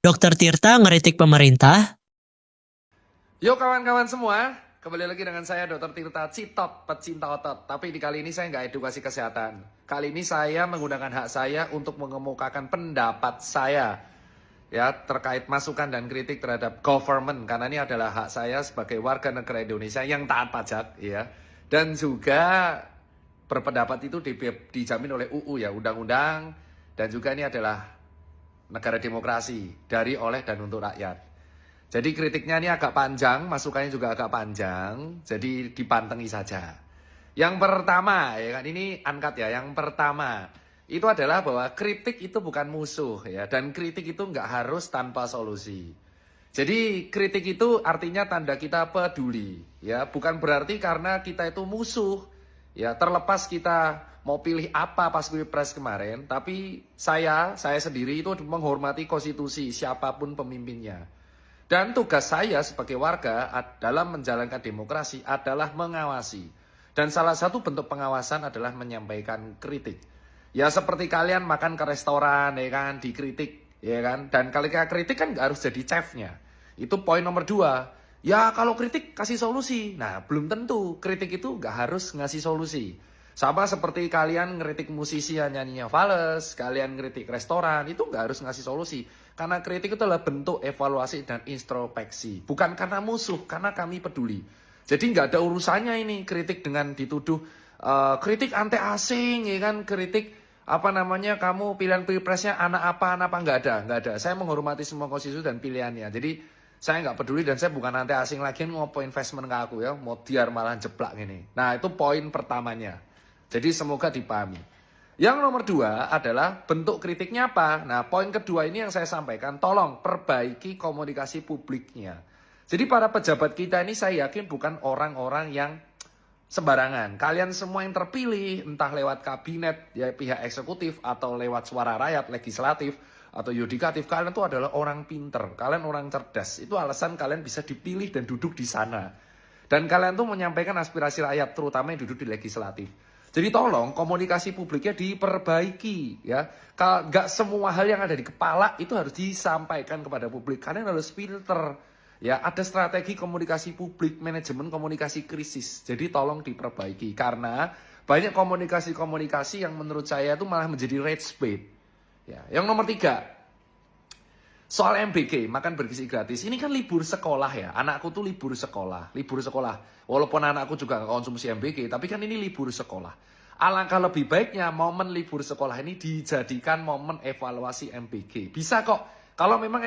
Dokter Tirta ngeritik pemerintah. Yo kawan-kawan semua, kembali lagi dengan saya Dr. Tirta Citot, pecinta otot. Tapi di kali ini saya nggak edukasi kesehatan. Kali ini saya menggunakan hak saya untuk mengemukakan pendapat saya ya terkait masukan dan kritik terhadap government, karena ini adalah hak saya sebagai warga negara Indonesia yang taat pajak ya. Dan juga berpendapat itu dijamin oleh UU ya, undang-undang, dan juga ini adalah negara demokrasi dari, oleh, dan untuk rakyat. Jadi kritiknya ini agak panjang, masukannya juga agak panjang, jadi dipantengi saja. Yang pertama, ya kan, ini angkat ya, yang pertama itu adalah bahwa kritik itu bukan musuh ya, dan kritik itu nggak harus tanpa solusi. Jadi kritik itu artinya tanda kita peduli ya, bukan berarti karena kita itu musuh ya, terlepas kita mau pilih apa pas Pilpres kemarin, tapi saya sendiri itu menghormati konstitusi siapapun pemimpinnya. Dan tugas saya sebagai warga dalam menjalankan demokrasi adalah mengawasi. Dan salah satu bentuk pengawasan adalah menyampaikan kritik. Ya seperti kalian makan ke restoran ya kan, dikritik ya kan. Dan kalau kita kritik kan nggak harus jadi chefnya. Itu poin nomor 2. Ya kalau kritik kasih solusi. Nah belum tentu, kritik itu nggak harus ngasih solusi. Sama seperti kalian ngeritik musisi yang nyanyinya fales, kalian ngeritik restoran, itu nggak harus ngasih solusi. Karena kritik itu adalah bentuk evaluasi dan introspeksi. Bukan karena musuh, karena kami peduli. Jadi nggak ada urusannya ini kritik dengan dituduh kritik anti asing, ya kan, kritik apa namanya, kamu pilihan pilpresnya anak apa nggak ada. Saya menghormati semua konstitusi dan pilihannya. Jadi saya nggak peduli dan saya bukan anti asing lagi, ngopo investment ke aku ya, mau biar malah jeplak gini. Nah itu poin pertamanya. Jadi semoga dipahami. Yang nomor 2 adalah bentuk kritiknya apa? Nah poin kedua ini yang saya sampaikan, tolong perbaiki komunikasi publiknya. Jadi para pejabat kita ini saya yakin bukan orang-orang yang sembarangan. Kalian semua yang terpilih, entah lewat kabinet, ya pihak eksekutif, atau lewat suara rakyat, legislatif, atau yudikatif, kalian itu adalah orang pinter, kalian orang cerdas. Itu alasan kalian bisa dipilih dan duduk di sana. Dan kalian tuh menyampaikan aspirasi rakyat, terutama yang duduk di legislatif. Jadi tolong komunikasi publiknya diperbaiki ya. Gak semua hal yang ada di kepala itu harus disampaikan kepada publik. Kalian harus filter ya. Ada strategi komunikasi publik, manajemen komunikasi krisis. Jadi tolong diperbaiki karena banyak komunikasi-komunikasi yang menurut saya itu malah menjadi rage bait. Ya. Yang nomor 3. Soal MBG, makan bergizi gratis. Ini kan libur sekolah ya. Anakku tuh libur sekolah. Walaupun anakku juga nggak konsumsi MBG, tapi kan ini libur sekolah. Alangkah lebih baiknya momen libur sekolah ini dijadikan momen evaluasi MBG. Bisa kok. Kalau memang